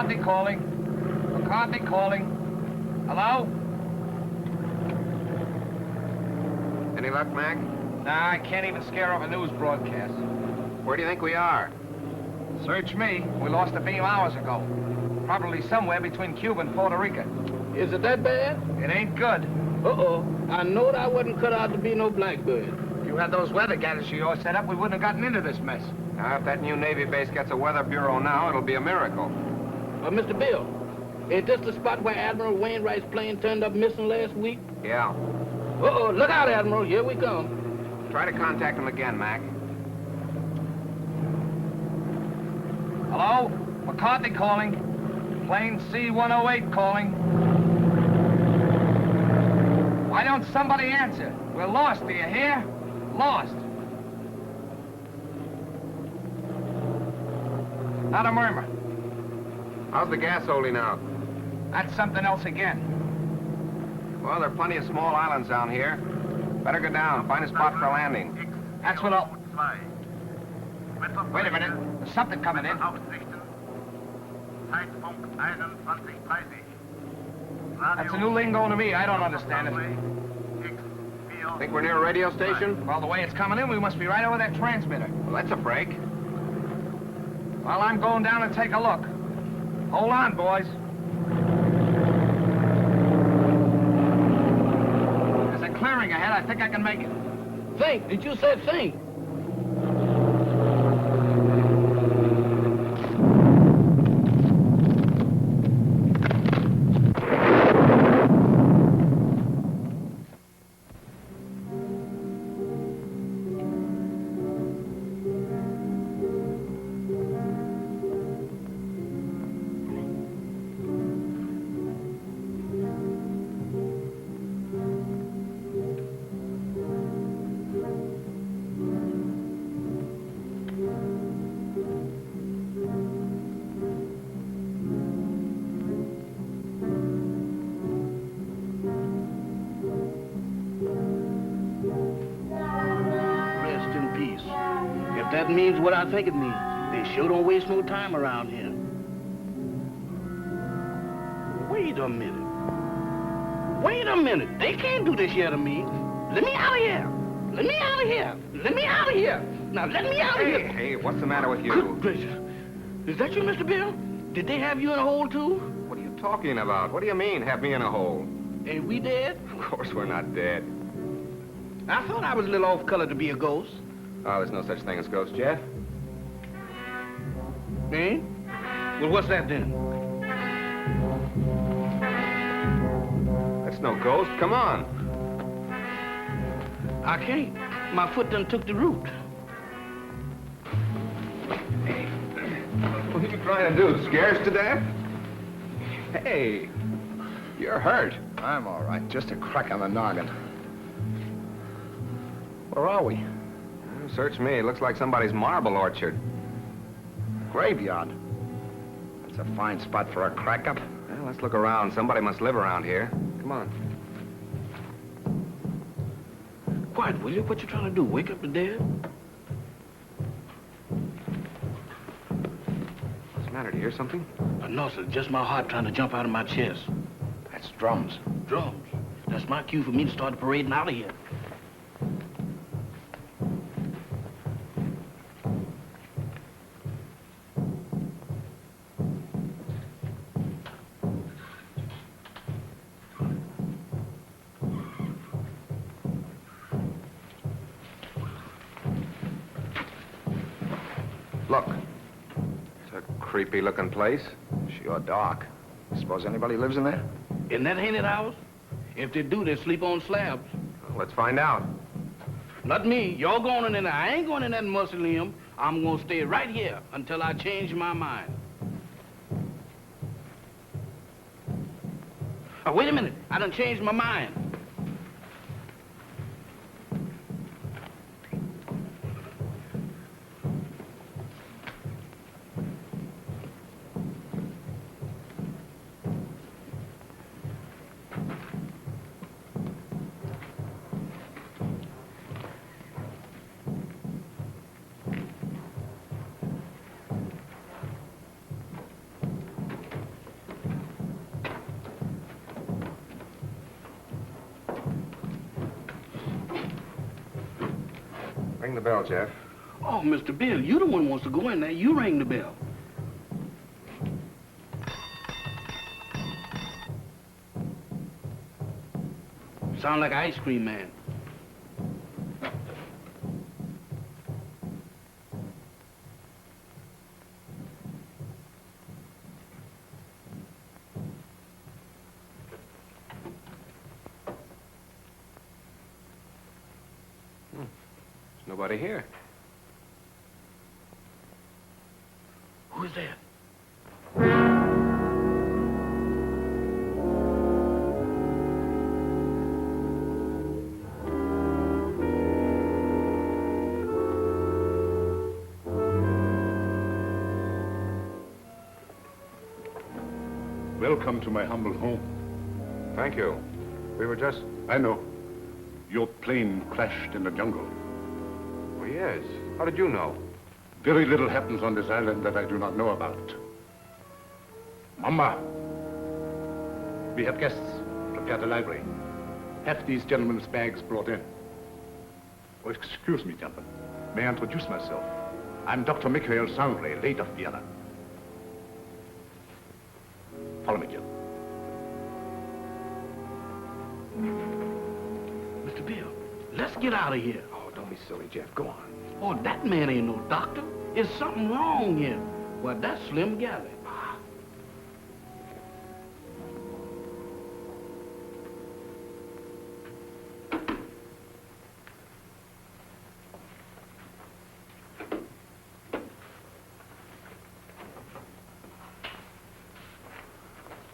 McCarthy calling. McCarthy calling. Hello? Any luck, Mac? Nah, I can't even scare off a news broadcast. Where do you think we are? Search me. We lost a beam hours ago. Probably somewhere between Cuba and Puerto Rico. Is it that bad? It ain't good. Uh-oh. I knowed I wasn't cut out to be no blackbird. If you had those weather gadgets of yours set up, we wouldn't have gotten into this mess. Now, if that new Navy base gets a weather bureau now, it'll be a miracle. Mr. Bill, is this the spot where Admiral Wainwright's plane turned up missing last week? Yeah. Uh-oh. Look out, Admiral. Here we come. Try to contact him again, Mac. Hello? McCarthy calling. Plane C-108 calling. Why don't somebody answer? We're lost, do you hear? Lost. Not a murmur. How's the gas holding out? That's something else again. Well, there are plenty of small islands down here. Better go down, find a spot for landing. That's what I'll... Wait a minute. There's something coming in. That's a new lingo to me. I don't understand it. Think we're near a radio station? Well, the way it's coming in, we must be right over that transmitter. Well, that's a break. Well, I'm going down and take a look. Hold on, boys. There's a clearing ahead. I think I can make it. Think. Did you say think? That means what I think it means. They sure don't waste no time around here. Wait a minute. Wait a minute. They can't do this here to me. Let me out of here. Let me out of here. Let me out of here. Now, let me out of here. Hey, what's the matter with you? Good gracious. Is that you, Mr. Bill? Did they have you in a hole, too? What are you talking about? What do you mean, have me in a hole? Ain't we dead? Of course we're not dead. I thought I was a little off color to be a ghost. Oh, there's no such thing as ghosts, Jeff. Eh? Well, what's that then? That's no ghost. Come on. I can't. My foot done took the root. Hey, what are you trying to do? Scare us to death? Hey, you're hurt. I'm all right. Just a crack on the noggin. Where are we? Search me. It looks like somebody's marble orchard. Graveyard. That's a fine spot for a crack-up. Well, let's look around. Somebody must live around here. Come on. Quiet, will you? What you trying to do? Wake up the dead? What's the matter? Do you hear something? No, sir. Just my heart trying to jump out of my chest. That's drums. Drums. That's my cue for me to start the parading out of here. Look. It's a creepy-looking place. Sure dark. Suppose anybody lives in there? Isn't that haunted house? If they do, they sleep on slabs. Well, let's find out. Not me. You're going in there. I ain't going in that mausoleum. I'm going to stay right here until I change my mind. Oh, wait a minute. I done changed my mind. bell, Jeff. Oh, Mr. Bill, you the one who wants to go in there. You ring the bell. Sound like an ice cream man. There's nobody here. Who's that? Welcome to my humble home. Thank you. We were just... I know. Your plane crashed in the jungle. Oh, yes. How did you know? Very little happens on this island that I do not know about. Mama, we have guests. Prepare the library. Have these gentlemen's bags brought in. Oh, excuse me, gentlemen. May I introduce myself? I'm Dr. Michael Sangre, late of Vienna. Follow me, Jill. Mr. Bill, let's get out of here. Oh, don't be silly, Jeff. Go on. Oh, that man ain't no doctor. There's something wrong here. Well, that's Slim Galley.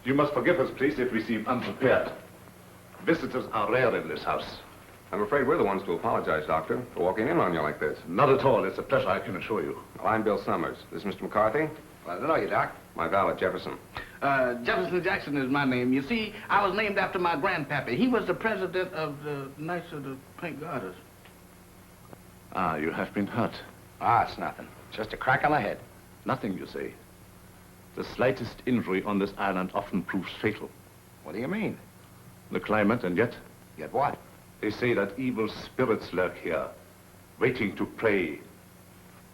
You must forgive us, please, if we seem unprepared. Visitors are rare in this house. I'm afraid we're the ones to apologize, Doctor, for walking in on you like this. Not at all. It's a pleasure, I can assure you. Well, I'm Bill Summers. This is Mr. McCarthy. Glad to know you, Doc. My valet, Jefferson. Jefferson Jackson is my name. You see, I was named after my grandpappy. He was the president of the Knights of the Pink Garters. Ah, you have been hurt. Ah, it's nothing. Just a crack on the head. Nothing, you say. The slightest injury on this island often proves fatal. What do you mean? The climate, and yet, Get what? they say that evil spirits lurk here, waiting to prey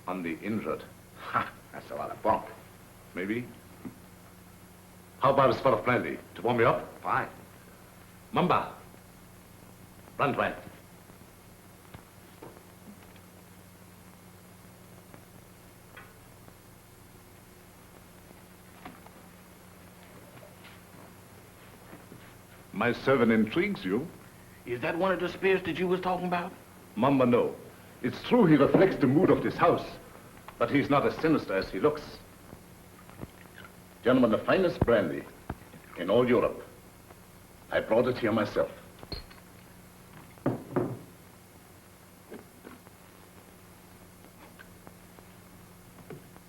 on the injured. Ha! That's a lot of bunk. Maybe? How about a spot of brandy to warm you up? Fine. Mamba, Brandwein. My servant intrigues you. Is that one of the spirits that you was talking about? Mamba, no. It's true he reflects the mood of this house, but he's not as sinister as he looks. Gentlemen, the finest brandy in all Europe. I brought it here myself.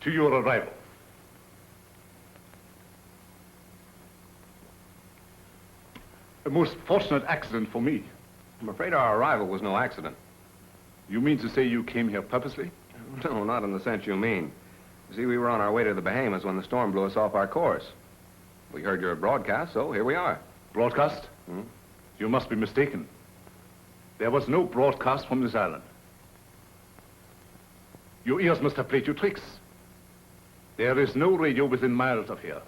To your arrival. A most fortunate accident for me. I'm afraid our arrival was no accident. You mean to say you came here purposely? No, not in the sense you mean. You see, we were on our way to the Bahamas when the storm blew us off our course. We heard your broadcast, so here we are. Broadcast? Hmm? You must be mistaken. There was no broadcast from this island. Your ears must have played you tricks. There is no radio within miles of here.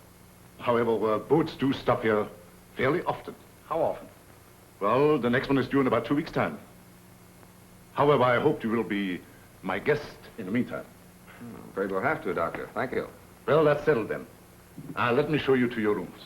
However, boats do stop here fairly often. How often? Well, the next one is due in about 2 weeks' time. However, I hope you will be my guest in the meantime. I'm afraid we'll have to, Doctor. Thank you. Well, that's settled then. Let me show you to your rooms.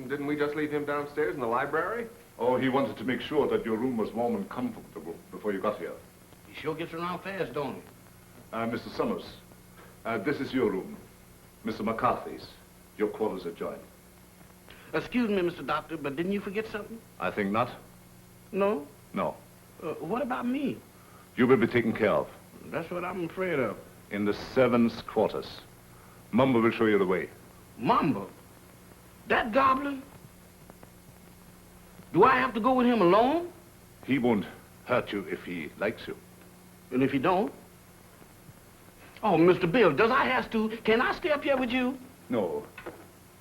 Didn't we just leave him downstairs in the library? Oh, he wanted to make sure that your room was warm and comfortable before you got here. He sure gets around fast, don't he? Mr. Summers, this is your room. Mr. McCarthy's. Your quarters adjoin. Excuse me, Mr. Doctor, but didn't you forget something? I think not. No? No. What about me? You will be taken care of. That's what I'm afraid of. In the servants' quarters. Mumba will show you the way. Mamba? That goblin? Do I have to go with him alone? He won't hurt you if he likes you. And if he don't? Oh, Mr. Bill, does I have to? Can I stay up here with you? No.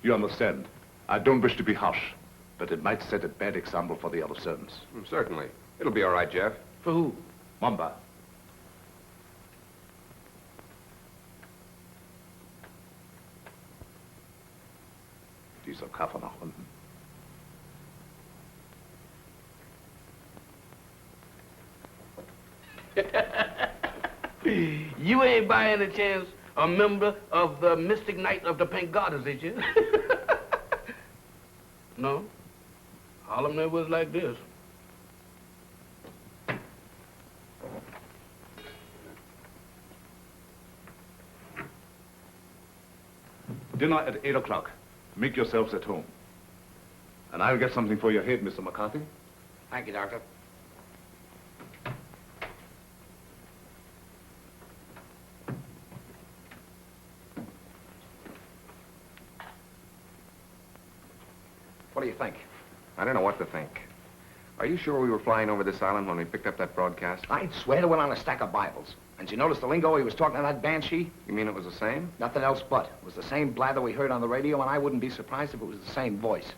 You understand. I don't wish to be harsh, but it might set a bad example for the other servants. Certainly. It'll be all right, Jeff. For who? Mamba. Dieser Kaffer nach unten. You ain't by any chance a member of the Mystic Knight of the Pink Goddess, is you? No? All of them was like this. Dinner at 8 o'clock. Make yourselves at home. And I'll get something for your head, Mr. McCarthy. Thank you, Doctor. What do you think? I don't know what to think. Are you sure we were flying over this island when we picked up that broadcast? I'd swear to it on a stack of Bibles. And you notice the lingo he was talking to that banshee? You mean it was the same? Nothing else but. It was the same blather we heard on the radio, and I wouldn't be surprised if it was the same voice.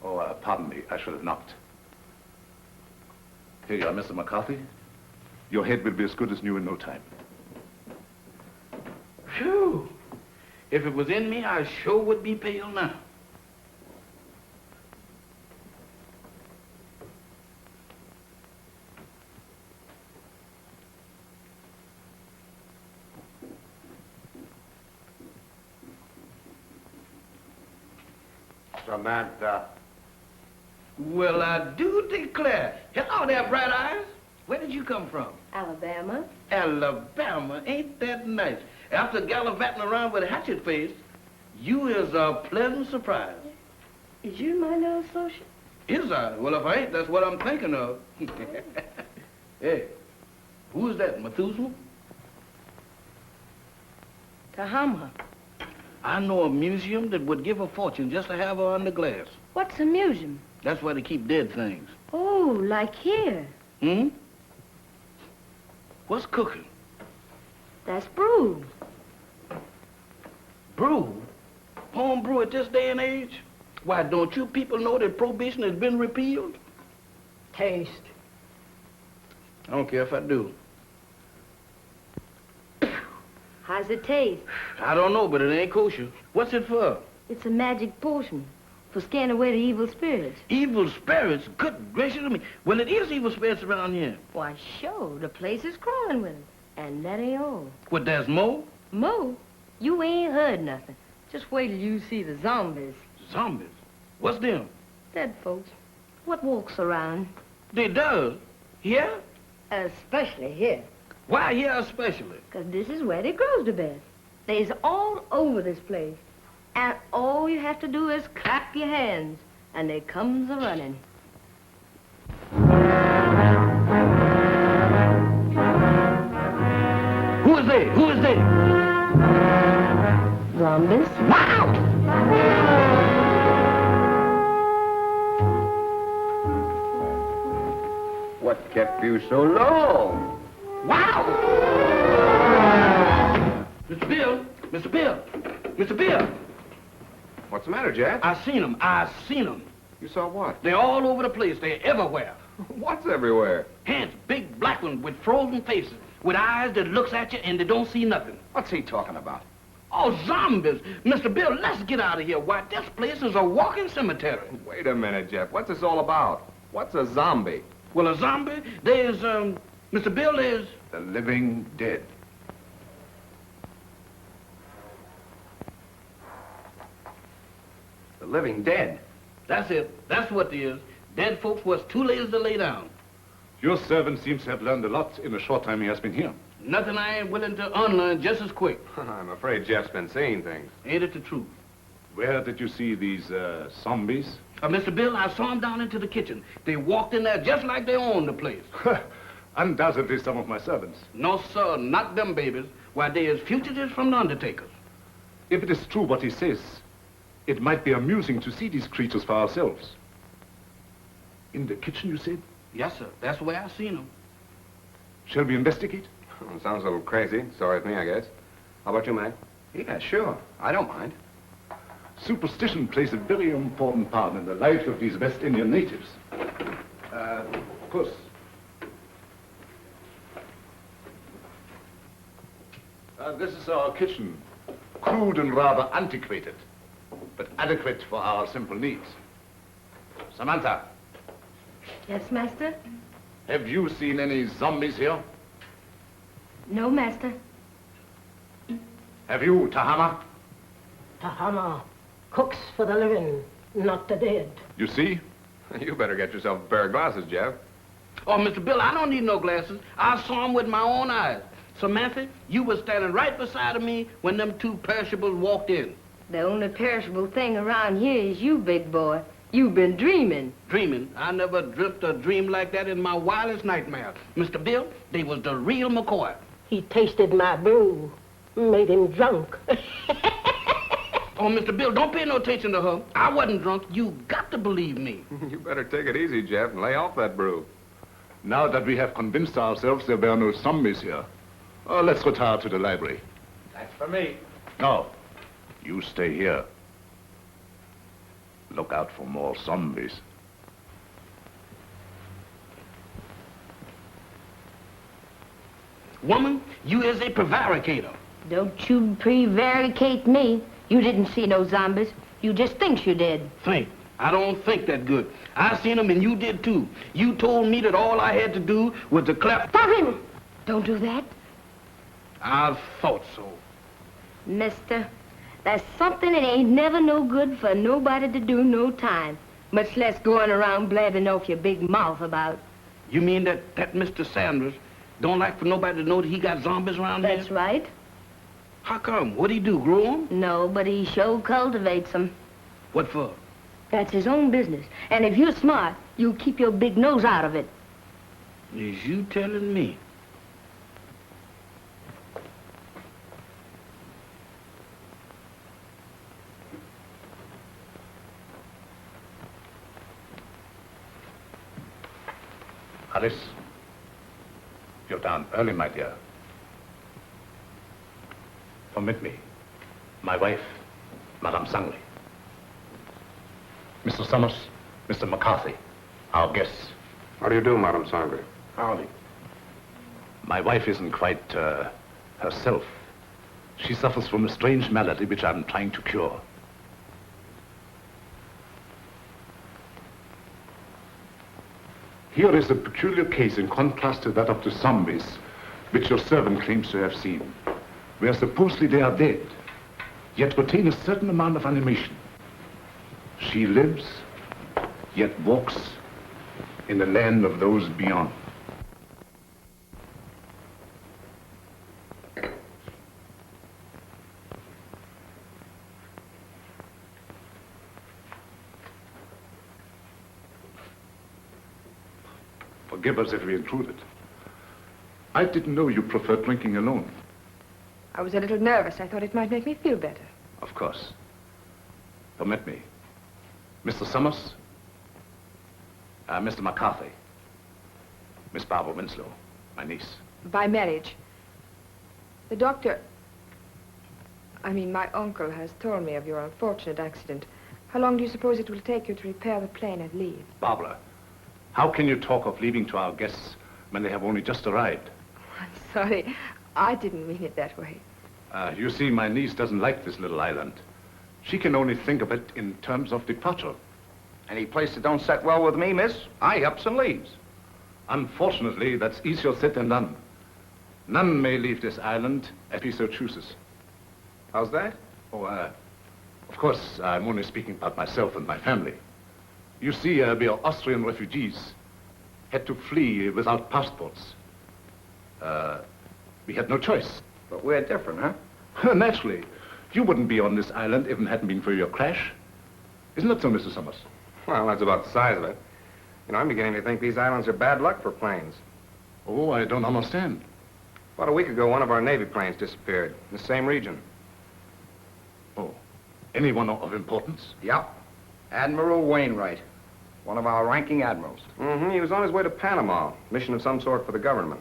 Oh, pardon me. I should have knocked. Here you are, Mr. McCarthy. Your head will be as good as new in no time. Phew. If it was in me, I sure would be pale now. Samantha. Well, I do declare. Hello there, Bright Eyes. Where did you come from? Alabama. Alabama. Ain't that nice? After gallivanting around with a hatchet face, you is a pleasant surprise. Is you my new associate? Is I? Well, if I ain't, that's what I'm thinking of. Hey, who is that, Methuselah? Tahama. I know a museum that would give a fortune just to have her under glass. What's a museum? That's where they keep dead things. Oh, like here. Hmm? What's cooking? That's brew. Brew? Home brew at this day and age? Why, don't you people know that prohibition has been repealed? Taste. I don't care if I do. How's it taste? I don't know, but it ain't kosher. What's it for? It's a magic potion for scaring away the evil spirits. Evil spirits? Good gracious of me. Well, it is evil spirits around here. Why, sure, the place is crawling with them. And that ain't all. What, there's more? Mo, you ain't heard nothing. Just wait till you see the zombies. Zombies? What's them? Dead folks. What walks around? They does? Here? Especially here. Why here especially? 'Cause this is where they grows the best. They's all over this place. And all you have to do is clap your hands, and they comes a-running. Who is they? Who is they? Zombies? Wow! What kept you so long? Wow! Mr. Bill! Mr. Bill! Mr. Bill! What's the matter, Jeff? I seen them. I seen them. You saw what? They're all over the place. They're everywhere. What's everywhere? Hands, big black ones with frozen faces, with eyes that looks at you and they don't see nothing. What's he talking about? Oh, zombies! Mr. Bill, let's get out of here. Why, this place is a walking cemetery. Wait a minute, Jeff. What's this all about? What's a zombie? Well, a zombie, there's, Mr. Bill, there's... The living dead. The living dead. That's it. That's what it is. Dead folks was too lazy to lay down. Your servant seems to have learned a lot in the short time he has been here. Nothing I ain't willing to unlearn just as quick. I'm afraid Jeff's been seeing things. Ain't it the truth? Where did you see these, zombies? Mr. Bill, I saw them down into the kitchen. They walked in there just like they owned the place. Undoubtedly some of my servants. No, sir, not them babies. Why, they is fugitives from the undertakers. If it is true what he says, it might be amusing to see these creatures for ourselves. In the kitchen, you said? Yes, sir. That's the way I seen him. Shall we investigate? Well, sounds a little crazy. Sorry with me, I guess. How about you, Mac? Yeah, sure. I don't mind. Superstition plays a very important part in the life of these West Indian natives. Puss. This is our kitchen. Crude and rather antiquated, but adequate for our simple needs. Samantha, Yes, master? have you seen any zombies here? No, master. Have you, Tahama? Tahama cooks for the living, not the dead. You see? You better get yourself a pair of glasses, Jeff. Oh, Mr. Bill, I don't need no glasses. I saw him with my own eyes. Samantha, you was standing right beside of me when them two perishables walked in. The only perishable thing around here is you, big boy. You've been dreaming. Dreaming? I never dreamt a dream like that in my wildest nightmare. Mr. Bill, they was the real McCoy. He tasted my brew, made him drunk. Oh, Mr. Bill, don't pay no attention to her. I wasn't drunk. You got to believe me. You better take it easy, Jeff, and lay off that brew. Now that we have convinced ourselves there were no zombies here, let's retire to the library. That's for me. No, you stay here. Look out for more zombies. Woman, you is a prevaricator. Don't you prevaricate me. You didn't see no zombies. You just think you did. Think. I don't think that good. I seen them and you did too. You told me that all I had to do was to clap. Stop him! Don't do that. I thought so. Mister, there's something that ain't never no good for nobody to do no time, much less going around blabbing off your big mouth about. You mean that Mr. Sanders don't like for nobody to know that he got zombies around That's here? right. How come? What'd he do, grow them? No, but he sure cultivates them. What for? That's his own business. And if you're smart, you'll keep your big nose out of it. Is you telling me? Alice, you're down early, my dear. Permit me. My wife, Madame Sangre. Mr. Summers, Mr. McCarthy, our guests. How do you do, Madame Sangre? Howdy. My wife isn't quite herself. She suffers from a strange malady which I'm trying to cure. Here is a peculiar case in contrast to that of the zombies, which your servant claims to have seen, where supposedly they are dead, yet retain a certain amount of animation. She lives, yet walks in the land of those beyond. Forgive us if we intruded. I didn't know you preferred drinking alone. I was a little nervous. I thought it might make me feel better. Of course. Permit me. Mr. Summers, Mr. McCarthy, Miss Barbara Winslow, my niece. By marriage. The doctor... my uncle has told me of your unfortunate accident. How long do you suppose it will take you to repair the plane and leave? Barbara, how can you talk of leaving to our guests when they have only just arrived? I'm sorry. I didn't mean it that way. You see, my niece doesn't like this little island. She can only think of it in terms of departure. Any place that don't set well with me, miss, I ups and leaves. Unfortunately, that's easier said than done. None may leave this island if he so chooses. How's that? Oh, of course, I'm only speaking about myself and my family. You see, we are Austrian refugees, had to flee without passports. We had no choice. But we're different, huh? Naturally. You wouldn't be on this island if it hadn't been for your crash. Isn't that so, Mr. Summers? Well, that's about the size of it. You know, I'm beginning to think these islands are bad luck for planes. Oh, I don't understand. About a week ago, one of our Navy planes disappeared in the same region. Oh, anyone of importance? Yep. Admiral Wainwright. One of our ranking admirals. Mm-hmm. He was on his way to Panama. Mission of some sort for the government.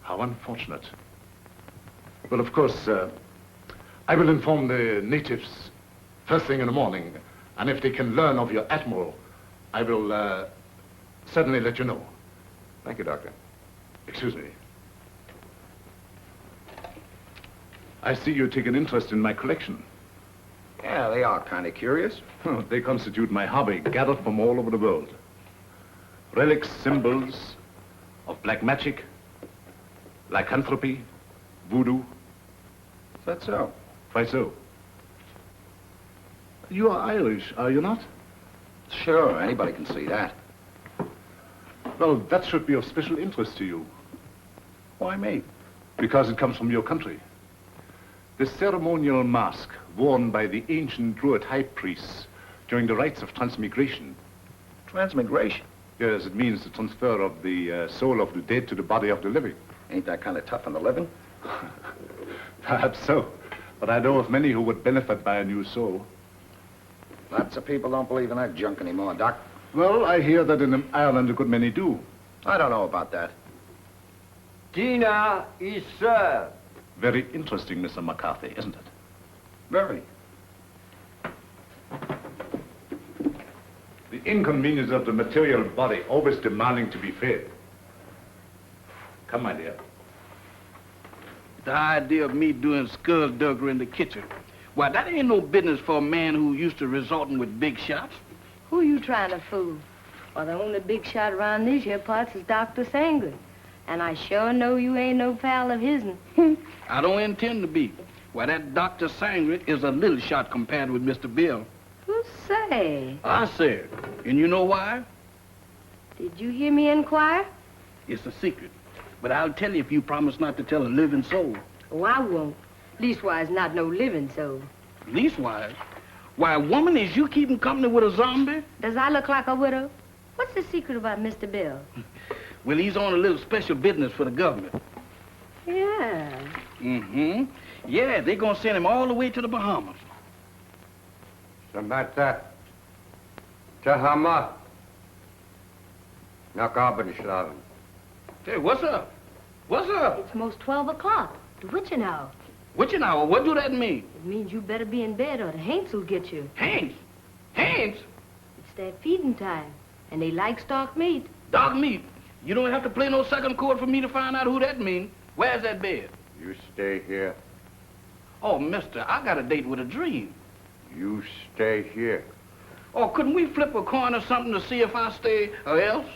How unfortunate. Well, of course, I will inform the natives first thing in the morning. And if they can learn of your admiral, I will certainly let you know. Thank you, Doctor. Excuse me. I see you take an interest in my collection. Yeah, they are kind of curious. They constitute my hobby, gathered from all over the world. Relics, symbols of black magic, lycanthropy, voodoo. Is that so? Why so? You are Irish, are you not? Sure, anybody can see that. Well, that should be of special interest to you. Why me? Because it comes from your country. The ceremonial mask worn by the ancient Druid high priests during the rites of transmigration. Transmigration? Yes, it means the transfer of the soul of the dead to the body of the living. Ain't that kind of tough on the living? Perhaps so. But I know of many who would benefit by a new soul. Lots of people don't believe in that junk anymore, Doc. Well, I hear that in Ireland a good many do. I don't know about that. Dinner is served. Very interesting, Mr. McCarthy, isn't it? Very. The inconvenience of the material body always demanding to be fed. Come, my dear. The idea of me doing skullduggery in the kitchen. Why, that ain't no business for a man who used to resorting with big shots. Who you trying to fool? Well, the only big shot around these here parts is Dr. Sangre. And I sure know you ain't no pal of his'n. I don't intend to be. Why, that Dr. Sangre is a little shot compared with Mr. Bill. Who say? I said. And you know why? Did you hear me inquire? It's a secret. But I'll tell you if you promise not to tell a living soul. Oh, I won't. Leastwise, not no living soul. Leastwise? Why, woman, is you keeping company with a zombie? Does I look like a widow? What's the secret about Mr. Bill? Well, he's on a little special business for the government. Yeah. Mm-hmm. Yeah, they're gonna send him all the way to the Bahamas. Samantha. Tahama. Nakabanishlavin. Hey, what's up? What's up? It's most 12 o'clock. The witching hour. Witching hour? What do that mean? It means you better be in bed or the Haints will get you. Haints? Haints? It's their feeding time, and they like stock meat. Dog meat. You don't have to play no second chord for me to find out who that means. Where's that bed? You stay here. Oh, mister, I got a date with a dream. You stay here. Oh, couldn't we flip a coin or something to see if I stay or else?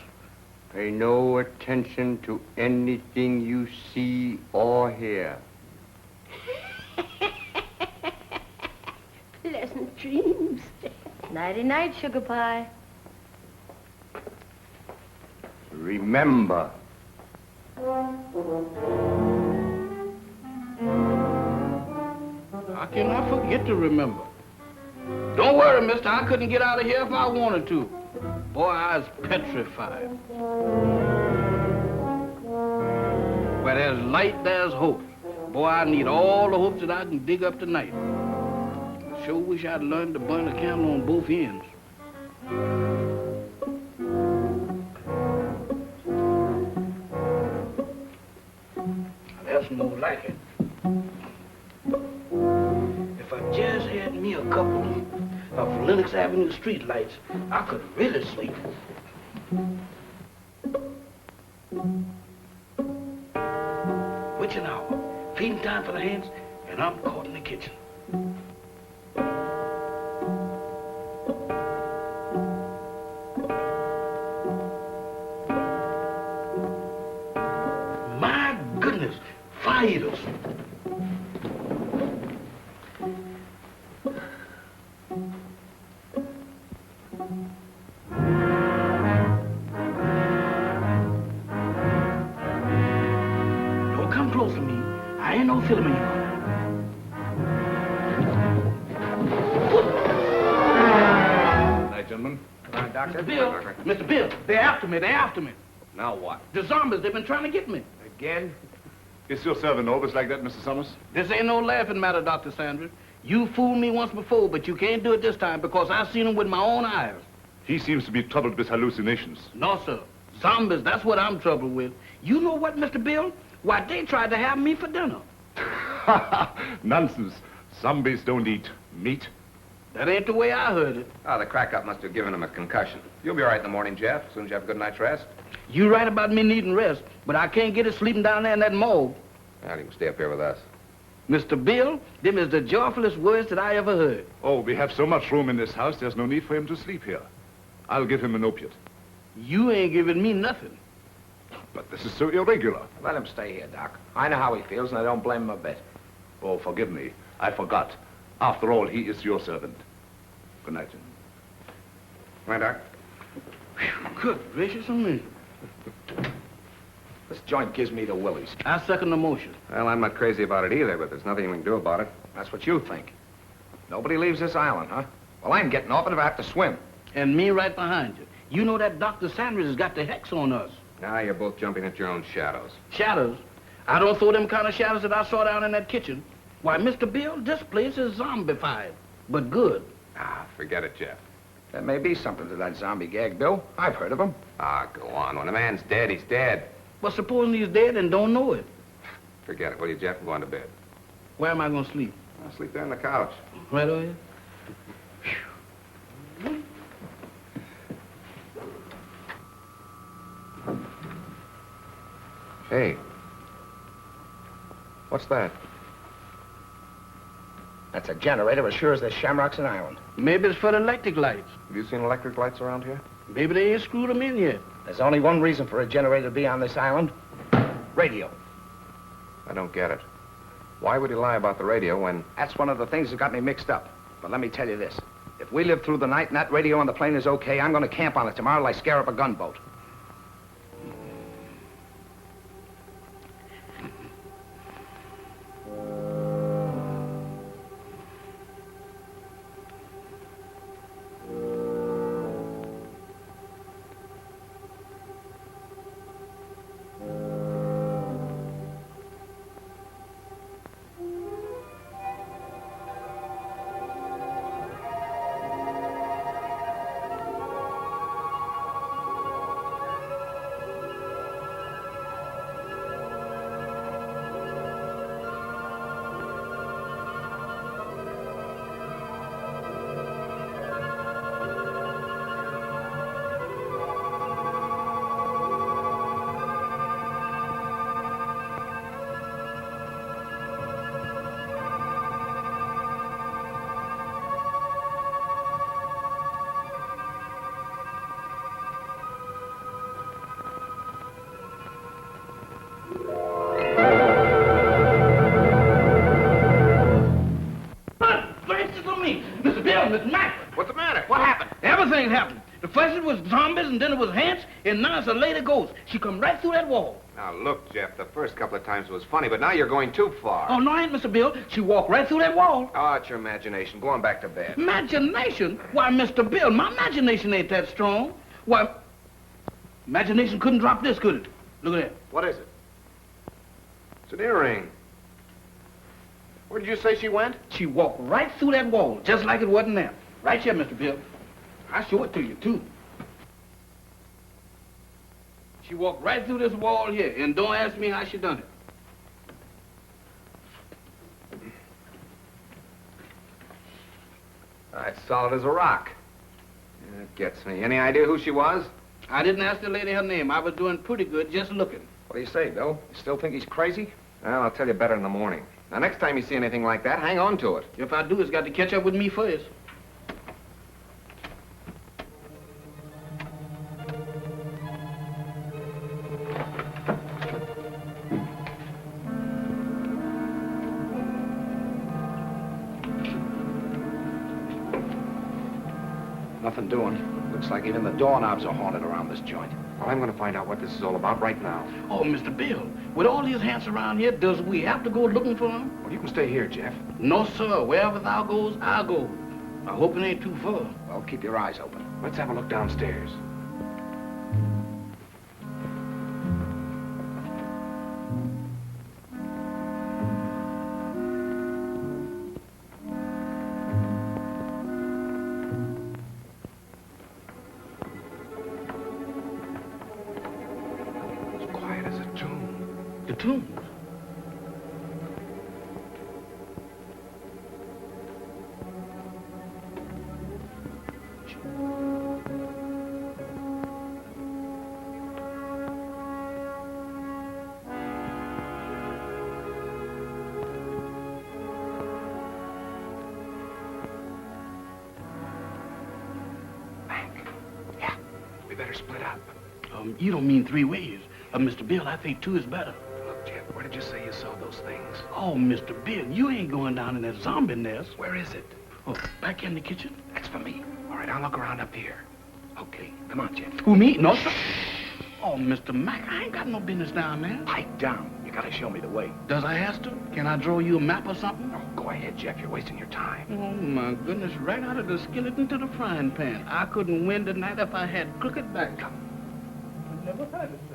Pay no attention to anything you see or hear. Pleasant dreams. Nighty-night, sugar pie. Remember. How can I forget to remember? Don't worry, mister. I couldn't get out of here if I wanted to. Boy, I was petrified. Where there's light, there's hope. Boy, I need all the hopes that I can dig up tonight. I sure wish I'd learned to burn a candle on both ends. That's more like it. If I just had me a couple of Lenox Avenue streetlights, I could really sleep. Witching hour, feeding time for the hands, and I'm caught in the kitchen. My goodness, fire eaters. Don't come close to me. I ain't no filming you. Night, gentlemen. Doctor? Bill, Mr. Bill, they're after me, they're after me. Now what? The zombies, they've been trying to get me. Again? Is your servant always like that, Mr. Summers? This ain't no laughing matter, Dr. Sanders. You fooled me once before, but you can't do it this time because I've seen him with my own eyes. He seems to be troubled with hallucinations. No, sir. Zombies, that's what I'm troubled with. You know what, Mr. Bill? Why, they tried to have me for dinner. Nonsense. Zombies don't eat meat. That ain't the way I heard it. Oh, the crack-up must have given him a concussion. You'll be all right in the morning, Jeff, as soon as you have a good night's rest. You right about me needing rest, but I can't get it sleeping down there in that morgue. Well, you can stay up here with us. Mr. Bill, them is the joyfulest words that I ever heard. Oh, we have so much room in this house, there's no need for him to sleep here. I'll give him an opiate. You ain't giving me nothing. But this is so irregular. Let him stay here, Doc. I know how he feels, and I don't blame him a bit. Oh, forgive me. I forgot. After all, he is your servant. Good night, gentlemen. Right, Doc? Good gracious of me. This joint gives me the willies. I second the motion. Well, I'm not crazy about it either, but there's nothing we can do about it. That's what you think. Nobody leaves this island, huh? Well, I'm getting off it if I have to swim. And me right behind you. You know that Dr. Sangre has got the hex on us. Now you're both jumping at your own shadows. Shadows? I don't throw them kind of shadows that I saw down in that kitchen. Why, Mr. Bill, this place is zombified, but good. Ah, forget it, Jeff. There may be something to that zombie gag, Bill. I've heard of them. Ah, go on. When a man's dead, he's dead. But supposing he's dead and don't know it. Forget it, will you, Jeff? I'm going to bed. Where am I going to sleep? I'll sleep there on the couch. Right over here? Hey. What's that? That's a generator as sure as there's shamrocks in Ireland. Maybe it's for the electric lights. Have you seen electric lights around here? Maybe they ain't screwed them in yet. There's only one reason for a generator to be on this island. Radio. I don't get it. Why would he lie about the radio when... That's one of the things that got me mixed up. But let me tell you this. If we live through the night and that radio on the plane is okay, I'm going to camp on it tomorrow like scare up a gunboat. What's the matter? What happened? Everything happened. The first it was zombies, and then it was ants, and now it's a lady ghost. She come right through that wall. Now, look, Jeff, the first couple of times it was funny, but now you're going too far. Oh, no, I ain't, Mr. Bill. She walked right through that wall. Oh, it's your imagination. Go on back to bed. Imagination? Why, Mr. Bill, my imagination ain't that strong. Why, imagination couldn't drop this, could it? Look at that. What is it? It's an earring. Where did you say she went? She walked right through that wall, just like it wasn't there. Right here, Mr. Bill. I'll show it to you, too. She walked right through this wall here, and don't ask me how she done it. It's solid as a rock. It gets me. Any idea who she was? I didn't ask the lady her name. I was doing pretty good just looking. What do you say, Bill? You still think he's crazy? Well, I'll tell you better in the morning. Now, next time you see anything like that, hang on to it. If I do, it's got to catch up with me first. Nothing doing. Looks like even the doorknobs are haunted around this joint. Well, I'm going to find out what this is all about right now. Oh, Mr. Bill, with all these ants around here, does we have to go looking for them? Well, you can stay here, Jeff. No, sir. Wherever thou goes, I'll go. I hope it ain't too far. Well, keep your eyes open. Let's have a look downstairs. The tombs. Better split up. You don't mean 3 ways. Mr. Bill, I think 2 is better. Look, Jeff, where did you say you saw those things? Oh, Mr. Bill, you ain't going down in that zombie nest. Where is it? Oh, back in the kitchen? That's for me. All right, I'll look around up here. Okay, come on, Jeff. Who, me? No, sir. Oh, Mr. Mac, I ain't got no business down there. Pipe down. You gotta show me the way. Does I have to? Can I draw you a map or something? Oh, go ahead, Jeff. You're wasting your time. Oh, my goodness, right out of the skillet into the frying pan. I couldn't win tonight if I had crooked back. Come. I never had it, sir.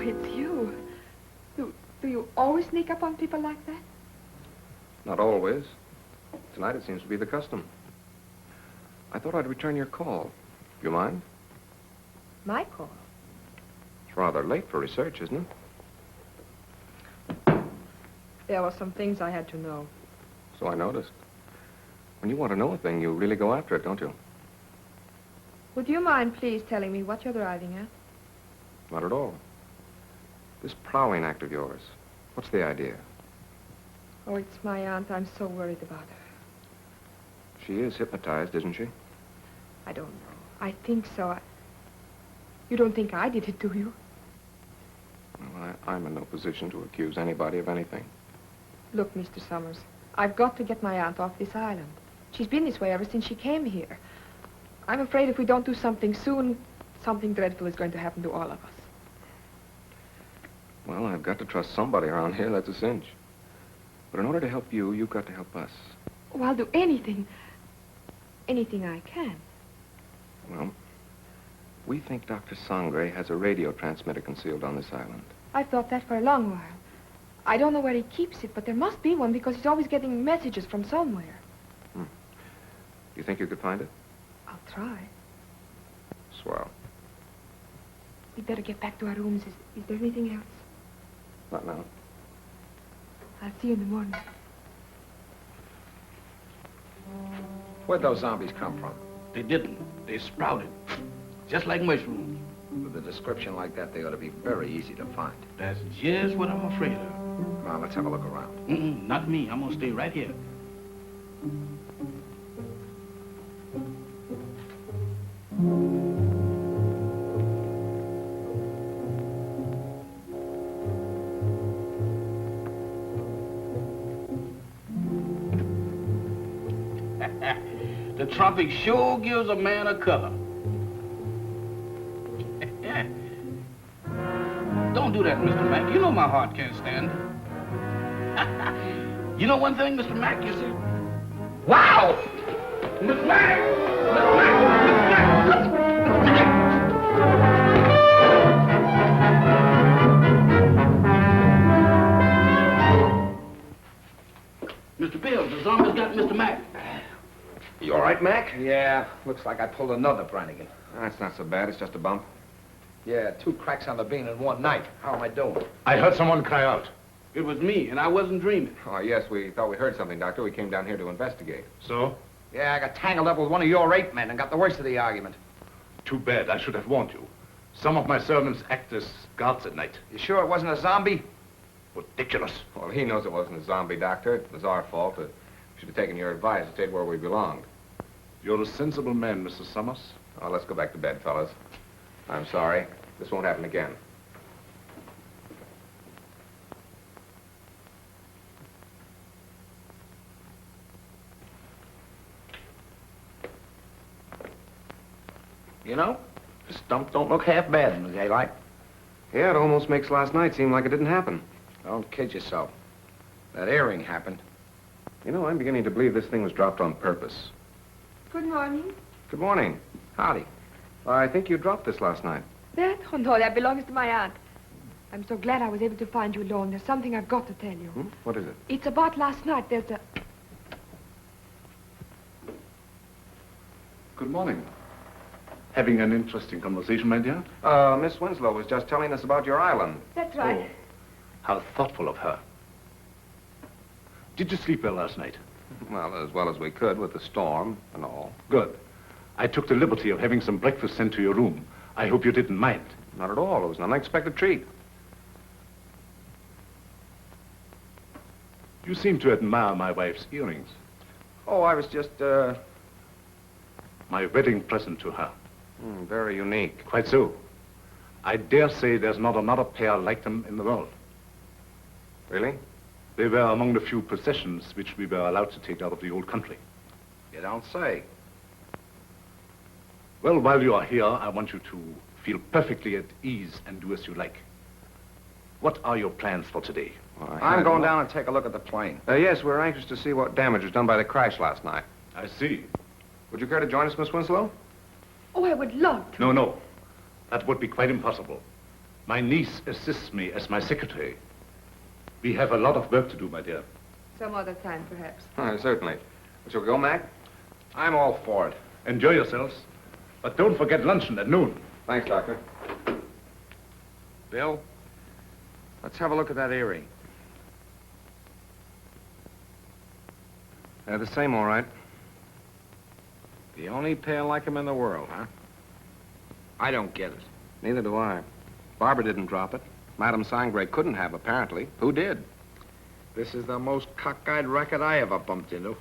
It's you. Do you always sneak up on people like that? Not always. Tonight it seems to be the custom. I thought I'd return your call. Do you mind? My call? It's rather late for research, isn't it? There were some things I had to know. So I noticed. When you want to know a thing, you really go after it, don't you? Would you mind please telling me what you're driving at? Not at all. This prowling act of yours, what's the idea? Oh, it's my aunt. I'm so worried about her. She is hypnotized, isn't she? I don't know. I think so. You don't think I did it, do you? Well, I'm in no position to accuse anybody of anything. Look, Mr. Summers, I've got to get my aunt off this island. She's been this way ever since she came here. I'm afraid if we don't do something soon, something dreadful is going to happen to all of us. Well, I've got to trust somebody around here, that's a cinch. But in order to help you, you've got to help us. Oh, I'll do anything. Anything I can. Well, we think Dr. Sangre has a radio transmitter concealed on this island. I've thought that for a long while. I don't know where he keeps it, but there must be one because he's always getting messages from somewhere. You think you could find it? I'll try. Swell. We'd better get back to our rooms. Is there anything else? Not now. I'll see you in the morning. Where'd those zombies come from? They didn't. They sprouted. Just like mushrooms. With a description like that, they ought to be very easy to find. That's just what I'm afraid of. Come on, let's have a look around. Not me. I'm gonna stay right here. The tropic sure gives a man a color. Don't do that, Mr. Mack. You know my heart can't stand it. You know one thing, Mr. Mack, you see? Wow! Mr. Mack! Mr. Mack! Mr. Mack! Mr. Bill, the zombies got Mr. Mack. You all right, Mac? Yeah, looks like I pulled another Brannigan. That's not so bad. It's just a bump. Yeah, 2 cracks on the bean in one night. How am I doing? I heard someone cry out. It was me, and I wasn't dreaming. Oh, yes, we thought we heard something, Doctor. We came down here to investigate. So? Yeah, I got tangled up with one of your 8 men and got the worst of the argument. Too bad. I should have warned you. Some of my servants act as guards at night. You sure it wasn't a zombie? Ridiculous. Well, he knows it wasn't a zombie, Doctor. It was our fault. We should have taken your advice and stayed where we belonged. You're a sensible man, Mr. Summers. Oh, let's go back to bed, fellas. I'm sorry. This won't happen again. You know, the stump don't look half bad in the daylight. Yeah, it almost makes last night seem like it didn't happen. Don't kid yourself. That earring happened. You know, I'm beginning to believe this thing was dropped on purpose. Good morning. Good morning. Howdy. I think you dropped this last night. That? Oh, no, that belongs to my aunt. I'm so glad I was able to find you alone. There's something I've got to tell you. What is it? It's about last night. There's a... Good morning. Having an interesting conversation, my dear? Miss Winslow was just telling us about your island. That's right. Oh, how thoughtful of her. Did you sleep well last night? Well as we could with the storm and all. Good. I took the liberty of having some breakfast sent to your room. I hope you didn't mind. Not at all. It was an unexpected treat. You seem to admire my wife's earrings. Oh, I was just, My wedding present to her. Very unique. Quite so. I dare say there's not another pair like them in the world. Really? They were among the few possessions which we were allowed to take out of the old country. you don't say. Well, while you are here, I want you to feel perfectly at ease and do as you like. What are your plans for today? I'm going down and take a look at the plane. Yes, we're anxious to see what damage was done by the crash last night. I see. Would you care to join us, Miss Winslow? Oh, I would love to. No. That would be quite impossible. My niece assists me as my secretary. We have a lot of work to do, my dear. Some other time, perhaps. Certainly. Shall we go, Mac? I'm all for it. Enjoy yourselves. But don't forget luncheon at noon. Thanks, Doctor. Bill, let's have a look at that earring. The same, all right. The only pair like him in the world, huh? I don't get it. Neither do I. Barbara didn't drop it. Madame Sangre couldn't have, apparently. Who did? This is the most cockeyed racket I ever bumped into.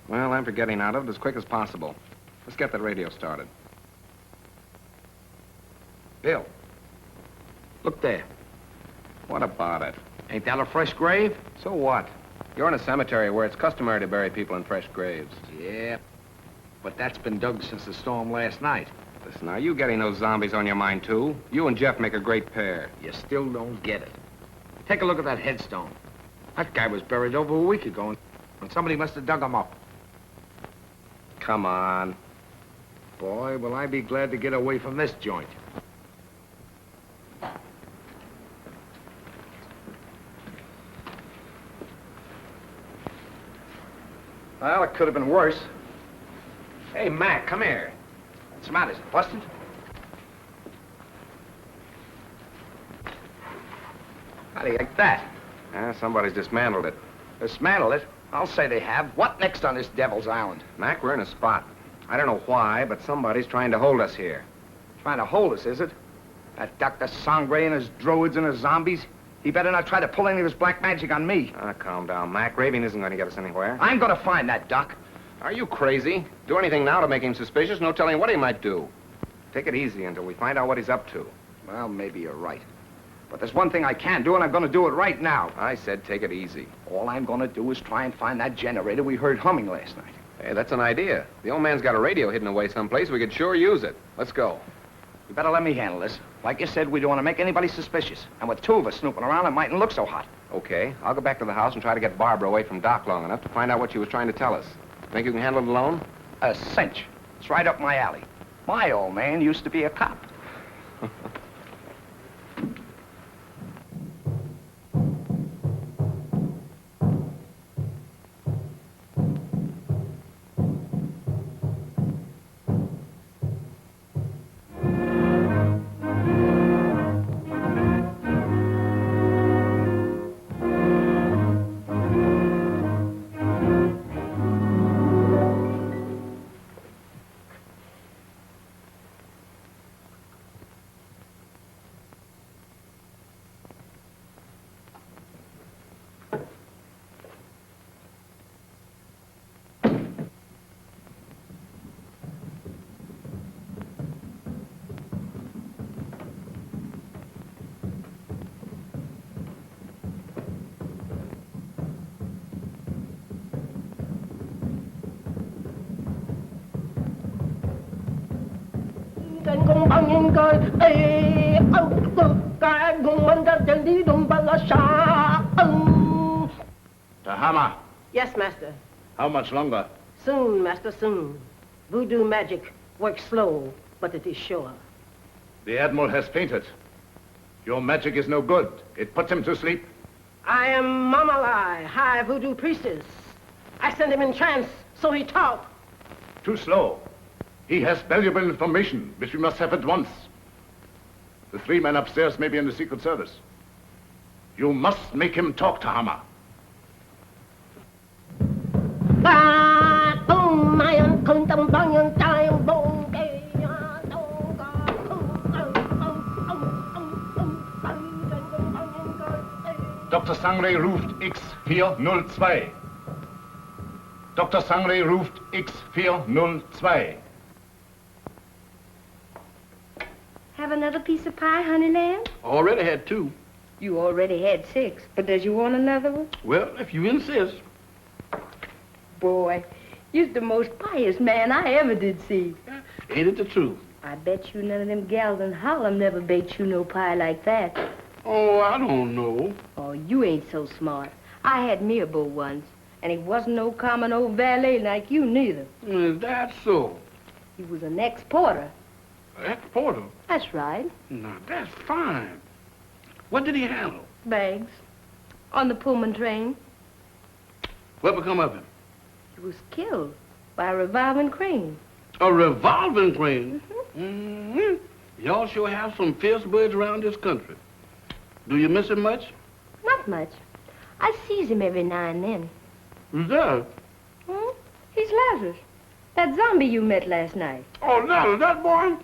Well, I'm for getting out of it as quick as possible. Let's get that radio started. Bill, look there. What about it? Ain't that a fresh grave? So what? You're in a cemetery where it's customary to bury people in fresh graves. Yeah, but that's been dug since the storm last night. Listen, are you getting those zombies on your mind, too? You and Jeff make a great pair. You still don't get it. Take a look at that headstone. That guy was buried over a week ago, and somebody must have dug him up. Come on. Boy, will I be glad to get away from this joint. Well, it could have been worse. Hey, Mac, come here. What's the matter? Is it busted? How do you like that? Somebody's dismantled it. Dismantle it? I'll say they have. What next on this Devil's Island? Mac, we're in a spot. I don't know why, but somebody's trying to hold us here. Trying to hold us, is it? That Dr. Sangre and his druids and his zombies? He better not try to pull any of his black magic on me. Calm down, Mac. Raving isn't going to get us anywhere. I'm gonna find that Doc. Are you crazy? Do anything now to make him suspicious? No telling what he might do. Take it easy until we find out what he's up to. Well, maybe you're right. But there's one thing I can do, and I'm gonna do it right now. I said take it easy. All I'm gonna do is try and find that generator we heard humming last night. Hey, that's an idea. The old man's got a radio hidden away someplace. We could sure use it. Let's go. You better let me handle this. Like you said, we don't want to make anybody suspicious. And with 2 of us snooping around, it mightn't look so hot. Okay. I'll go back to the house and try to get Barbara away from Doc long enough to find out what she was trying to tell us. Think you can handle it alone? A cinch. It's right up my alley. My old man used to be a cop. Tahama, Yes, master. how much longer? Soon, master, soon. Voodoo magic works slow, but it is sure. The admiral has fainted. Your magic is no good. It puts him to sleep. I am Mamalai, high voodoo priestess. I sent him in trance, so he talk. Too slow. He has valuable information, which we must have at once. The 3 men upstairs may be in the Secret Service. You must make him talk, Tahama. Dr. Sangre ruft X402. Dr. Sangre ruft X402. Have another piece of pie, honey lamb? Already had 2. You already had 6, but does you want another one? Well, if you insist. Boy, you're the most pious man I ever did see. Ain't it the truth? I bet you none of them gals in Harlem never baked you no pie like that. Oh, I don't know. Oh, you ain't so smart. I had me a beau once, and he wasn't no common old valet like you neither. Is that so? He was an ex-porter. Ex-porter? That's right. Now, that's fine. What did he handle? Bags. On the Pullman train. What become of him? He was killed by a revolving crane. A revolving crane? Mm-hmm. Y'all sure have some fierce birds around this country. Do you miss him much? Not much. I sees him every now and then. Who's that? He's Lazarus. That zombie you met last night. Oh, Lazarus, that boy?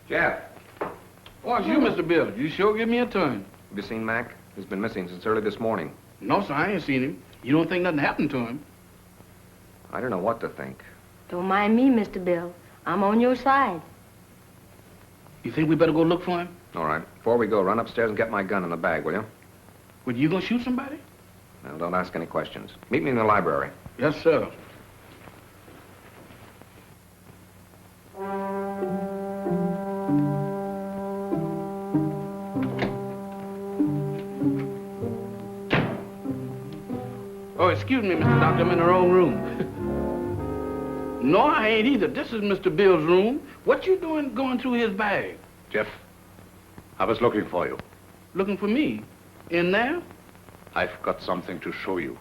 Jeff, Oh, it's you, Mr. Bill. You sure give me a turn. have you seen Mac? He's been missing since early this morning. No, sir, I ain't seen him. You don't think nothing happened to him? I don't know what to think. Don't mind me, Mr. Bill. I'm on your side. You think we better go look for him? All right. Before we go, run upstairs and get my gun in the bag, will you? Well, you gonna shoot somebody? Now, don't ask any questions. Meet me in the library. Yes, sir. Oh, excuse me, Mr. Doctor, I'm in the wrong room. No, I ain't either. This is Mr. Bill's room. What you doing going through his bag? Jeff, I was looking for you. Looking for me? In there? I've got something to show you.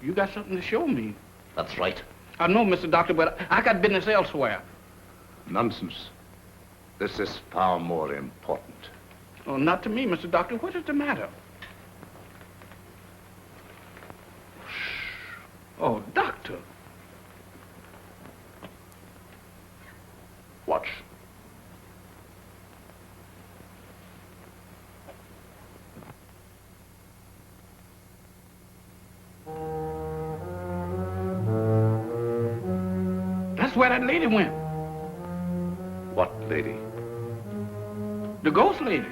You got something to show me. That's right. I know, Mr. Doctor, but I got business elsewhere. Nonsense. This is far more important. Oh, not to me, Mr. Doctor. What is the matter? Oh, Doctor. Watch. That's where that lady went. What lady? The ghost lady.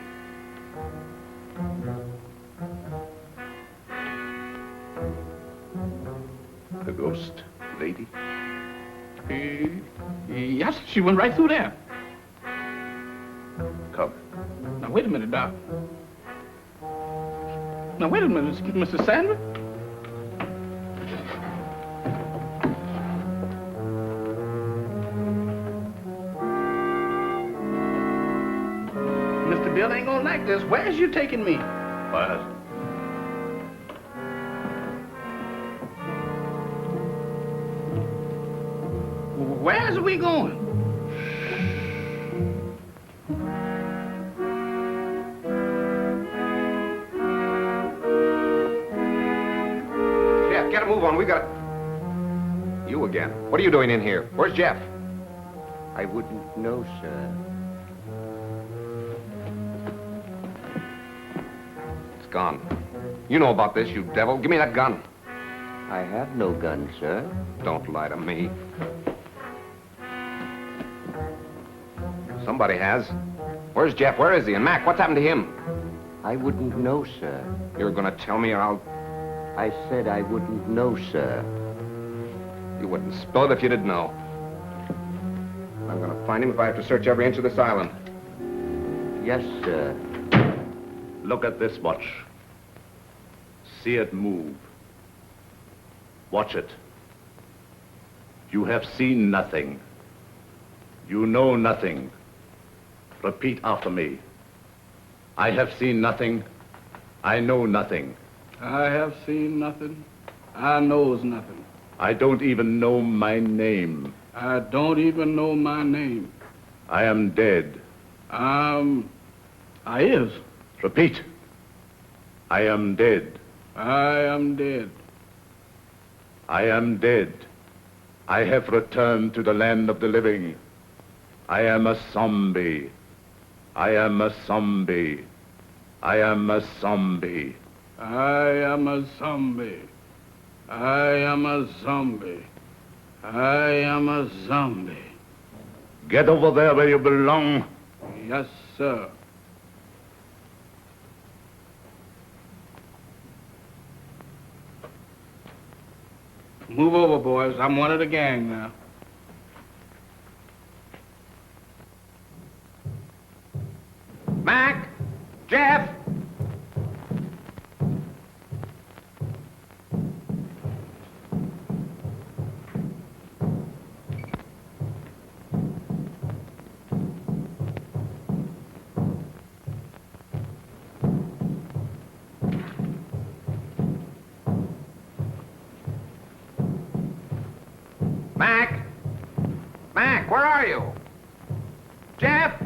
The ghost lady? Yes, she went right through there. Come. Now, wait a minute, Doc. Now, wait a minute, Mr. Sandra. Mr. Bill ain't gonna like this. Where's you taking me? What? Where's we going? Jeff, get a move on. We got... You again. What are you doing in here? Where's Jeff? I wouldn't know, sir. It's gone. You know about this, you devil. Give me that gun. I have no gun, sir. Don't lie to me. Somebody has. Where's Jeff? Where is he? And Mac, what's happened to him? I wouldn't know, sir. You're gonna tell me or I'll... I said I wouldn't know, sir. You wouldn't spill it if you didn't know. I'm going to find him if I have to search every inch of this island. Yes, sir. Look at this watch. See it move. Watch it. You have seen nothing. You know nothing. Repeat after me. I have seen nothing. I know nothing. I have seen nothing. I knows nothing. I don't even know my name. I don't even know my name. I am dead. I is. Repeat. I am dead. I am dead. I am dead. I have returned to the land of the living. I am a zombie. I am a zombie. I am a zombie. I am a zombie. I am a zombie. I am a zombie. Get over there where you belong. Yes, sir. Move over, boys. I'm one of the gang now. Mac! Jeff! Mac! Mac, where are you? Jeff!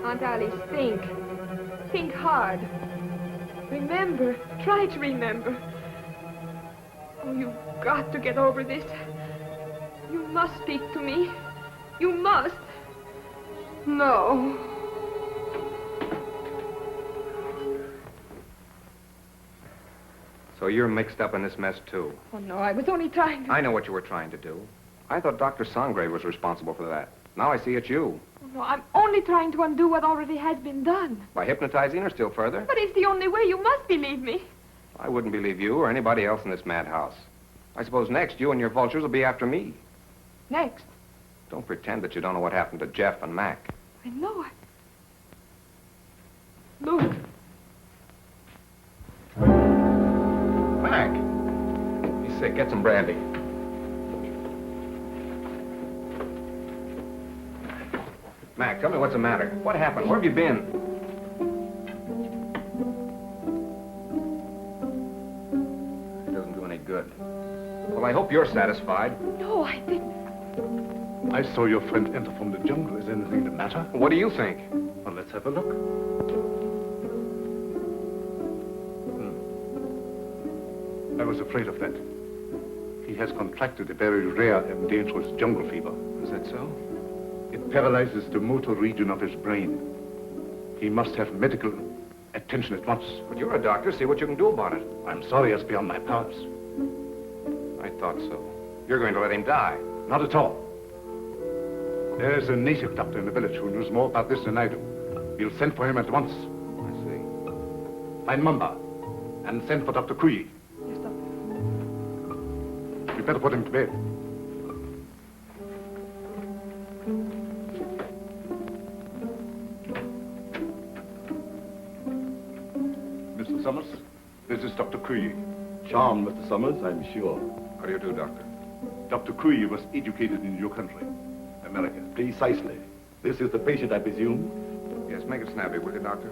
Aunt Alice, think. Think hard. Remember. Try to remember. Oh, you've got to get over this. You must speak to me. You must. No. So you're mixed up in this mess, too. Oh, no, I was only trying to... I know what you were trying to do. I thought Dr. Sangre was responsible for that. Now I see it's you. Oh, no, I'm only trying to undo what already has been done. By hypnotizing her still further? But it's the only way. You must believe me. I wouldn't believe you or anybody else in this madhouse. I suppose next you and your vultures will be after me. Next. Don't pretend that you don't know what happened to Jeff and Mac. I know it. Look. Mac! He's sick. Get some brandy. Mac, tell me what's the matter. What happened? Where have you been? It doesn't do any good. Well, I hope you're satisfied. No, I didn't. I saw your friend enter from the jungle. Is anything the matter? What do you think? Well, let's have a look. I was afraid of that. He has contracted a very rare and dangerous jungle fever. Is that so? It paralyzes the motor region of his brain. He must have medical attention at once. But you're a doctor. See what you can do about it. I'm sorry, it's beyond my powers. I thought so. You're going to let him die. Not at all. There's a native doctor in the village who knows more about this than I do. We'll send for him at once. I see. Find Mamba and send for Dr. Kuyi. Yes, Doctor. You better put him to bed. Mr. Summers, this is Dr. Kuyi. Charmed, Mr. Summers, I'm sure. How do you do, Doctor? Dr. Kuyi was educated in your country, America. Precisely. This is the patient, I presume? Yes, make it snappy, will you, Doctor?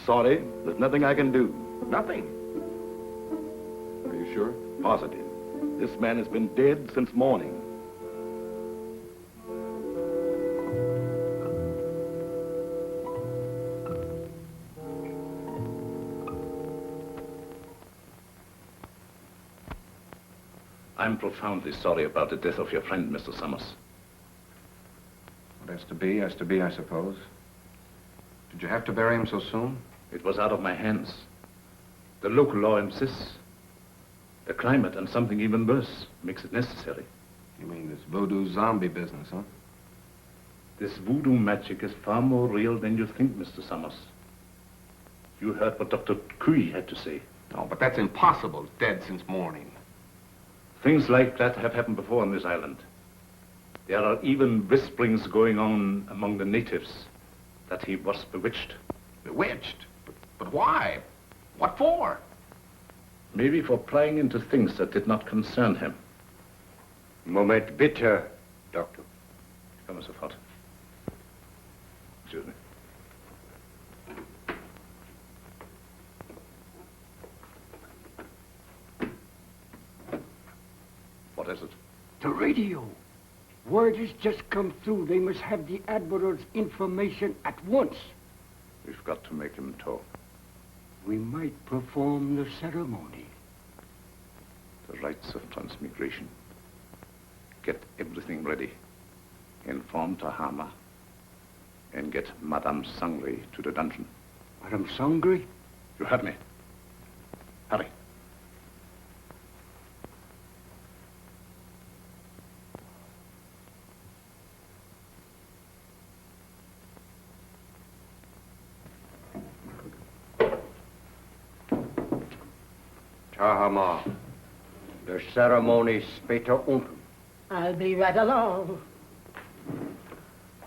sorry. There's nothing I can do. Nothing. Are you sure? Positive. This man has been dead since morning. I'm profoundly sorry about the death of your friend, Mr. Summers. What has to be, I suppose. Did you have to bury him so soon? It was out of my hands. The local law insists. The climate and something even worse makes it necessary. You mean this voodoo zombie business, huh? This voodoo magic is far more real than you think, Mr. Summers. You heard what Dr. Cui had to say. Oh, but that's impossible. He's dead since morning. Things like that have happened before on this island. There are even whisperings going on among the natives that he was bewitched. Bewitched? But why? What for? Maybe for prying into things that did not concern him. Moment bitte, Doctor. Come, Mr. Fott. Excuse me. What is it? The radio. Word has just come through. They must have the Admiral's information at once. We've got to make him talk. We might perform the ceremony. The rites of transmigration. Get everything ready. Inform Tahama. And get Madame Sangre to the dungeon. Madame Sangre? You heard me. Hurry. Tahama, the ceremony später unten. I'll be right along.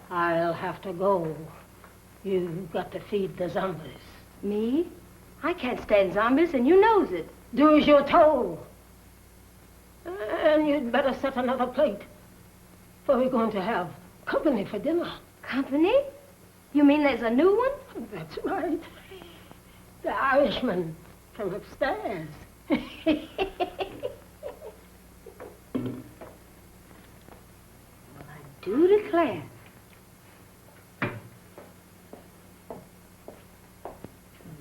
I'll have to go. You've got to feed the zombies. Me? I can't stand zombies, and you knows it. Do as you're told. And you'd better set another plate, for we're going to have company for dinner. Company? You mean there's a new one? That's right. The Irishman from upstairs. Well, I do declare.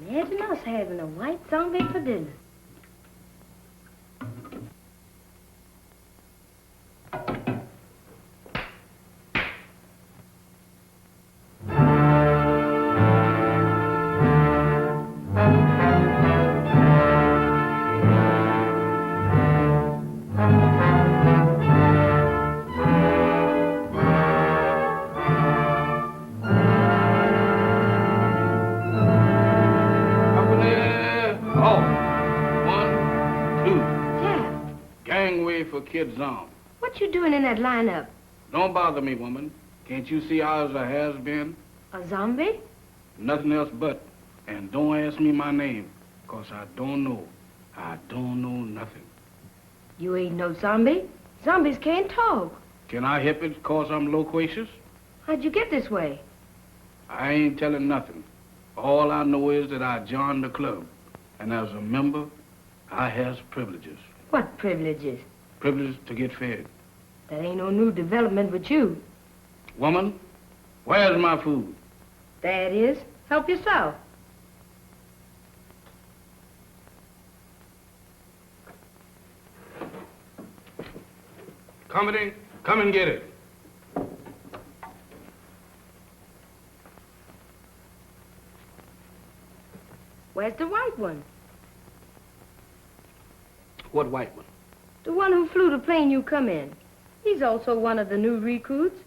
Imagine us having a white zombie for dinner. Kid Zom. What you doing in that lineup? Don't bother me, woman. Can't you see ours a has-been? A zombie? Nothing else but. And don't ask me my name, 'cause I don't know. I don't know nothing. You ain't no zombie. Zombies can't talk. Can I help it 'cause I'm loquacious? How'd you get this way? I ain't telling nothing. All I know is that I joined the club. And as a member, I has privileges. What privileges? Privilege to get fed. That ain't no new development with you. Woman, where's my food? There it is. Help yourself. Company, come and get it. Where's the white one? What white one? The one who flew the plane you come in. He's also one of the new recruits.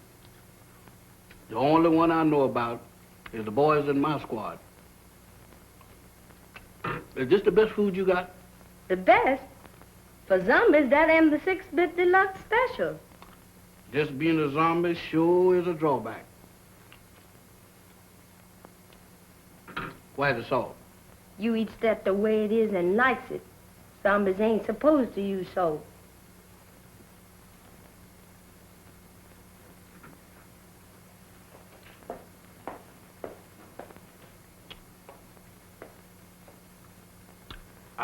The only one I know about is the boys in my squad. Is this the best food you got? The best? For zombies, that am the 6-bit deluxe special. Just being a zombie sure is a drawback. Where's the salt? You eats that the way it is and likes it. Zombies ain't supposed to use salt.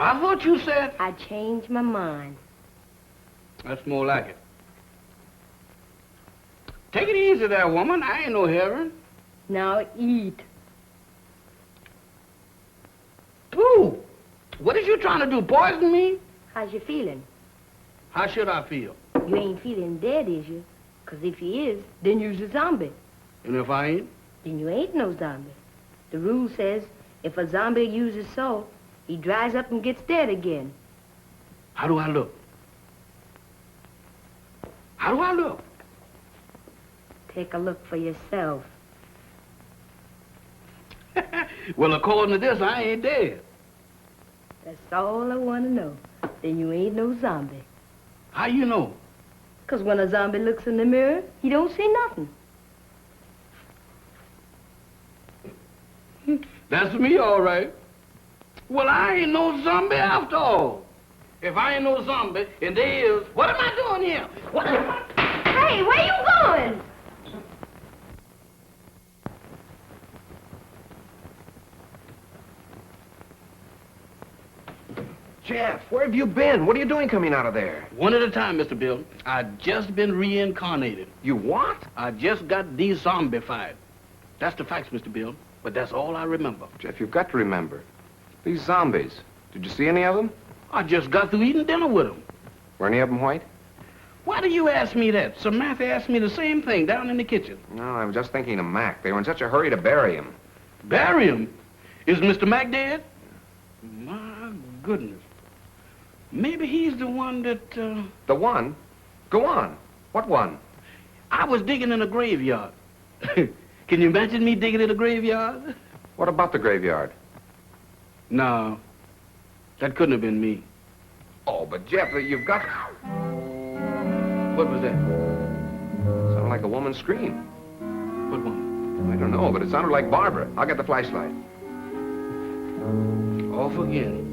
I thought you said... I changed my mind. That's more like it. Take it easy there, woman. I ain't no heron. Now eat. Pooh! What is you trying to do, poison me? How's you feeling? How should I feel? You ain't feeling dead, is you? 'Cause if you is, then you's a zombie. And if I ain't? Then you ain't no zombie. The rule says if a zombie uses salt, he dries up and gets dead again. How do I look? How do I look? Take a look for yourself. Well, according to this, I ain't dead. That's all I want to know. Then you ain't no zombie. How you know? 'Cause when a zombie looks in the mirror, he don't see nothing. That's me, all right. Well, I ain't no zombie after all. If I ain't no zombie, and there is, what am I doing here? What am I... Hey, where you going? Jeff, where have you been? What are you doing coming out of there? One at a time, Mr. Bill. I just been reincarnated. You what? I just got de-zombified. That's the facts, Mr. Bill. But that's all I remember. Jeff, you've got to remember. These zombies. Did you see any of them? I just got through eating dinner with them. Were any of them white? Why do you ask me that? Samantha asked me the same thing down in the kitchen. No, I was just thinking of Mac. They were in such a hurry to bury him. Bury him? Is Mr. Mac dead? My goodness. Maybe he's the one that, The one? Go on. What one? I was digging in a graveyard. Can you imagine me digging in a graveyard? What about the graveyard? No. That couldn't have been me. Oh, but Jeff, you've got... What was that? Sounded like a woman's scream. What one? I don't know, but it sounded like Barbara. I'll get the flashlight. Off again.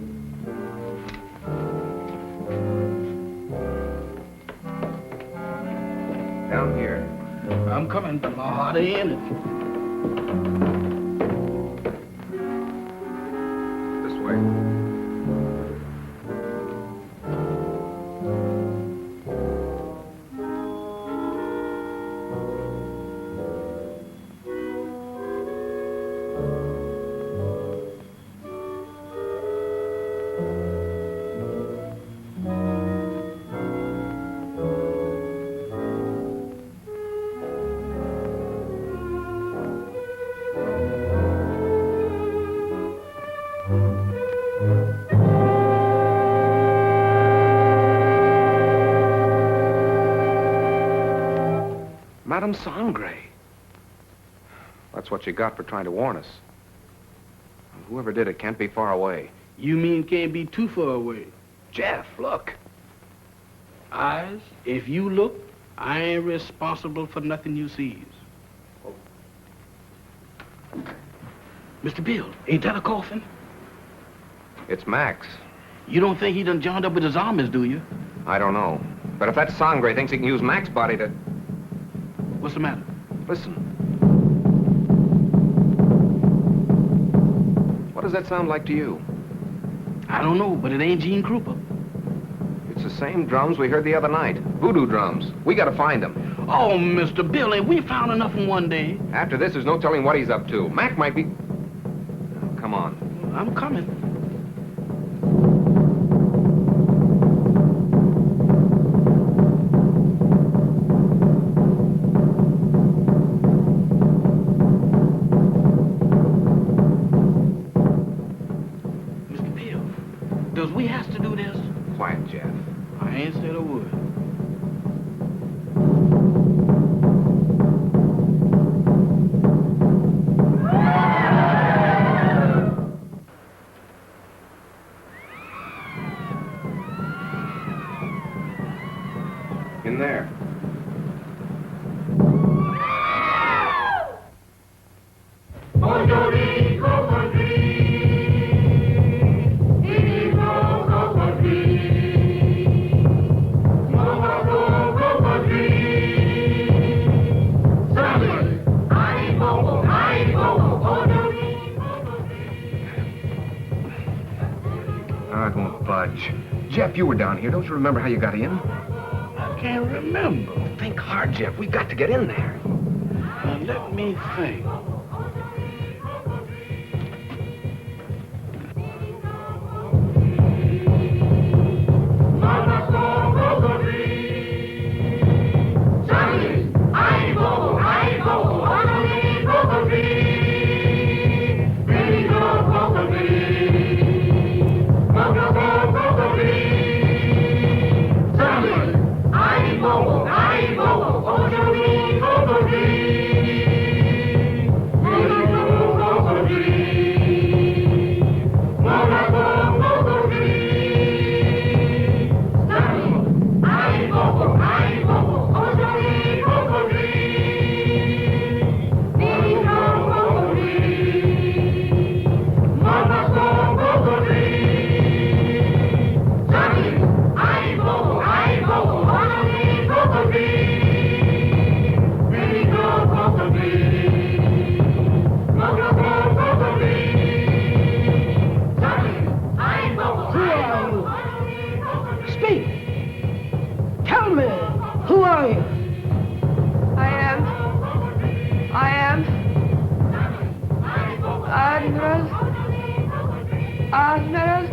Down here. I'm coming, but my heart ain't in it. This way. Madame Sangre. That's what you got for trying to warn us. Whoever did it can't be far away. You mean can't be too far away? Jeff, look. Eyes, if you look, I ain't responsible for nothing you sees. Mr. Bill, ain't that a coffin? It's Max. You don't think he done joined up with his armies, do you? I don't know. But if that Sangre thinks he can use Mac's body to... What's the matter? Listen. What does that sound like to you? I don't know, but it ain't Gene Krupa. It's the same drums we heard the other night. Voodoo drums. We gotta find them. Oh, Mr. Bill, ain't we found enough in one day? After this, there's no telling what he's up to. Mac might be... Oh, come on. I'm coming. Mr. Bill, does we have to do this? Quiet, Jeff. I ain't said a word. In there. Oh, it won't budge. Jeff, you were down here. Don't you remember how you got in? I can't remember. Think hard, Jeff. We've got to get in there. Now, let me think. Admiral?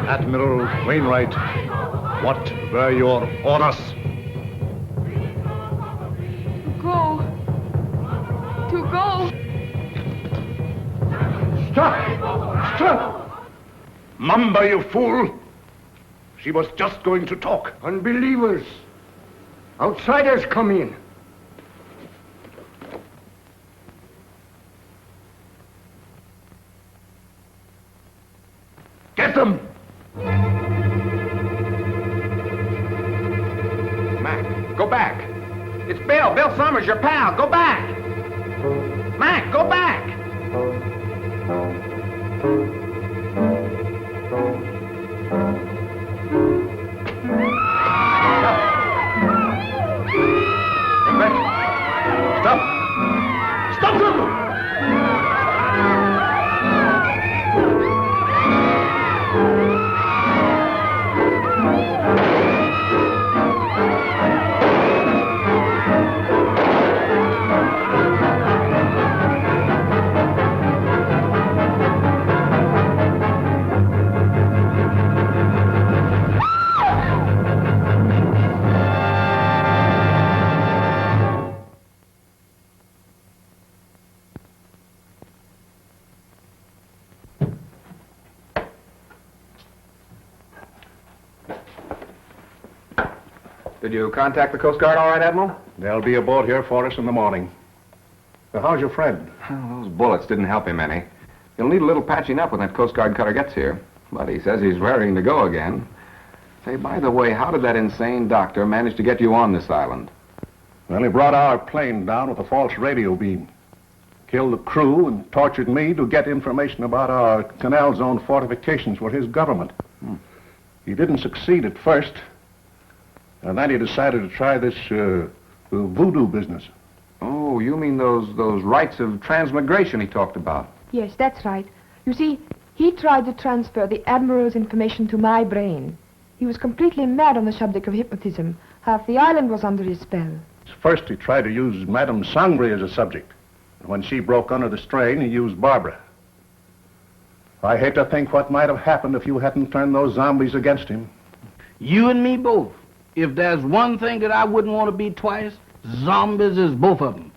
Admiral Wainwright, what were your orders? To go. Stop! Stop! Mamba, you fool! She was just going to talk. Unbelievers. Outsiders come in. Get them! Mac, go back. It's Bill. Bill Summers, your pal. Go back. Mac, go back. Stop! Stop them! Did you contact the Coast Guard all right, Admiral? They'll be aboard here for us in the morning. So how's your friend? Well, those bullets didn't help him any. He'll need a little patching up when that Coast Guard cutter gets here. But he says he's raring to go again. Say, by the way, how did that insane doctor manage to get you on this island? Well, he brought our plane down with a false radio beam. Killed the crew and tortured me to get information about our Canal Zone fortifications for his government. He didn't succeed at first. And then he decided to try this voodoo business. Oh, you mean those rites of transmigration he talked about? Yes, that's right. You see, he tried to transfer the Admiral's information to my brain. He was completely mad on the subject of hypnotism. Half the island was under his spell. First, he tried to use Madame Sangre as a subject. And when she broke under the strain, he used Barbara. I hate to think what might have happened if you hadn't turned those zombies against him. You and me both. If there's one thing that I wouldn't want to be twice, zombies is both of them.